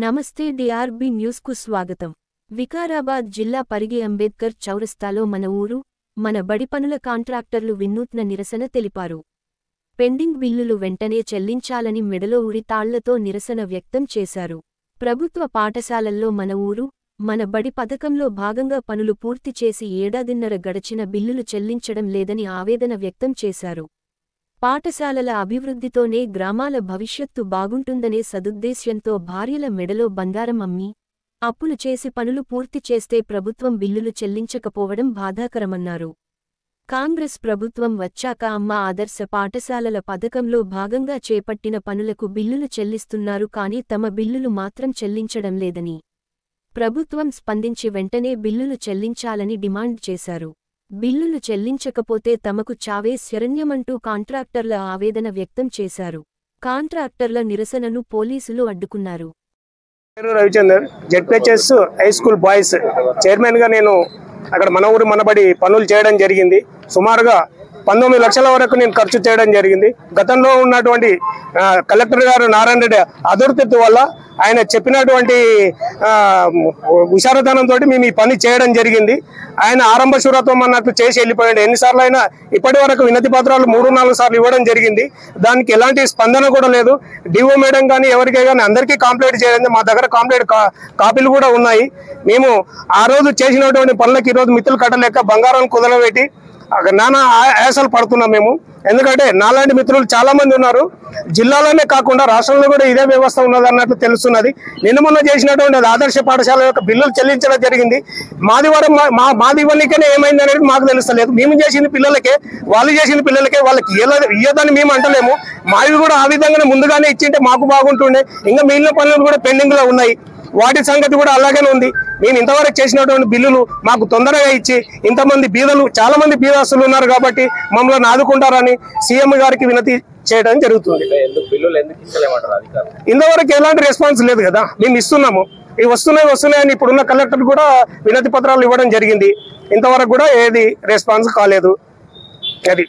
నమస్తే DRB news కు స్వాగతం. వికారాబాద్ జిల్లా పరిగి అంబేద్కర్ చౌరస్తాలో మన ఊరు మన బడి పనుల కాంట్రాక్టర్లు వినూత్న నిరసన తెలిపారు. పెండింగ్ బిల్లులు వెంటనే చెల్లించాలని మెడలో ఉరి తాళ్లతో నిరసన వ్యక్తం చేశారు. ప్రభుత్వ పాఠశాలల్లో మన ఊరు మన బడి పథకంలో భాగంగా పనులు పూర్తి చేసి ఏడాదిన్నర గడచిన బిల్లులు చెల్లించడం లేదని ఆవేదన వ్యక్తం చేశారు. పాఠశాలల అభివృద్ధితోనే గ్రామాల భవిష్యత్తు బాగుంటుందనే సదుద్దేశ్యంతో భార్యల మెడలో బంగారం అమ్మి అప్పులు చేసి పనులు పూర్తి చేస్తే ప్రభుత్వం బిల్లులు చెల్లించకపోవడం బాధాకరమన్నారు. కాంగ్రెస్ ప్రభుత్వం వచ్చాక అమ్మ ఆదర్శ పాఠశాలల పథకంలో భాగంగా చేపట్టిన పనులకు బిల్లులు చెల్లిస్తున్నారు కానీ తమ బిల్లులు మాత్రం చెల్లించడం లేదని ప్రభుత్వం స్పందించి వెంటనే బిల్లులు చెల్లించాలని డిమాండ్ చేశారు. బిల్లులు చెల్లించకపోతే తమకు చావే శరణ్యమంటూ కాంట్రాక్టర్ల ఆవేదన వ్యక్తం చేశారు. కాంట్రాక్టర్ల నిరసనను పోలీసులు అడ్డుకున్నారు. Ravichander ZPHS high school boys chairman గా నేను అక్కడ మన ఊరు మనబడి పనులు చేయడం జరిగింది. సుమారుగా 19 లక్షల వరకు నేను ఖర్చు చేయడం జరిగింది. గతంలో ఉన్నటువంటి కలెక్టర్ గారు నారాయణ రెడ్డి అదుర్తిత్వ వల్ల ఆయన చెప్పినటువంటి హుషారుతనంతో మేము ఈ పని చేయడం జరిగింది. ఆయన ఆరంభ శూరత్వం అన్నట్లు చేసి వెళ్ళిపోయాడు. ఎన్నిసార్లు అయినా ఇప్పటి వరకు వినతి పత్రాలు 3-4 సార్లు ఇవ్వడం జరిగింది. దానికి ఎలాంటి స్పందన కూడా లేదు. డిఓ మేడం కానీ ఎవరికే కానీ అందరికీ కంప్లైంట్ చేయడం, మా దగ్గర కంప్లైంట్ కాపీలు కూడా ఉన్నాయి. మేము ఆ రోజు చేసినటువంటి పనులకు ఈరోజు మిత్రులు కట్టలేక బంగారం కుదలబెట్టి నానా ఆయాసాలు పడుతున్నాం మేము. ఎందుకంటే నాలాంటి మిత్రులు చాలా మంది ఉన్నారు. జిల్లాలోనే కాకుండా రాష్ట్రంలో కూడా ఇదే వ్యవస్థ ఉన్నది అన్నట్లు తెలుస్తున్నది. నిన్న మొన్న చేసినటువంటి ఆదర్శ పాఠశాల యొక్క బిల్లులు చెల్లించడం జరిగింది. మాది ఇవ్వనికనే ఏమైంది అనేది మాకు తెలుస్తలేదు. మేము చేసిన పిల్లలకే వాళ్ళు చేసిన పిల్లలకే వాళ్ళకి ఇయ్యదని మేము అంటలేము. మావి కూడా ఆ విధంగానే ముందుగానే ఇచ్చింటే మాకు బాగుంటుండే. ఇంకా మిగిలిన పనులు కూడా పెండింగ్ లో ఉన్నాయి. వాటి సంగతి కూడా అలాగనే ఉంది. మేము ఇంతవరకు చేసినటువంటి బిల్లులు మాకు తొందరగా ఇచ్చి ఇంతమంది బీదలు చాలా మంది బీదస్తులు ఉన్నారు కాబట్టి మమ్మల్ని ఆదుకుంటారని సీఎం గారికి వినతి చేయడం జరుగుతుంది. ఇంతవరకు ఎలాంటి రెస్పాన్స్ లేదు కదా. మేము ఇస్తున్నాము, ఇవి వస్తున్నాయని ఇప్పుడున్న కలెక్టర్ కూడా వినతి పత్రాలు ఇవ్వడం జరిగింది. ఇంతవరకు కూడా ఏది రెస్పాన్స్ కాలేదు. అది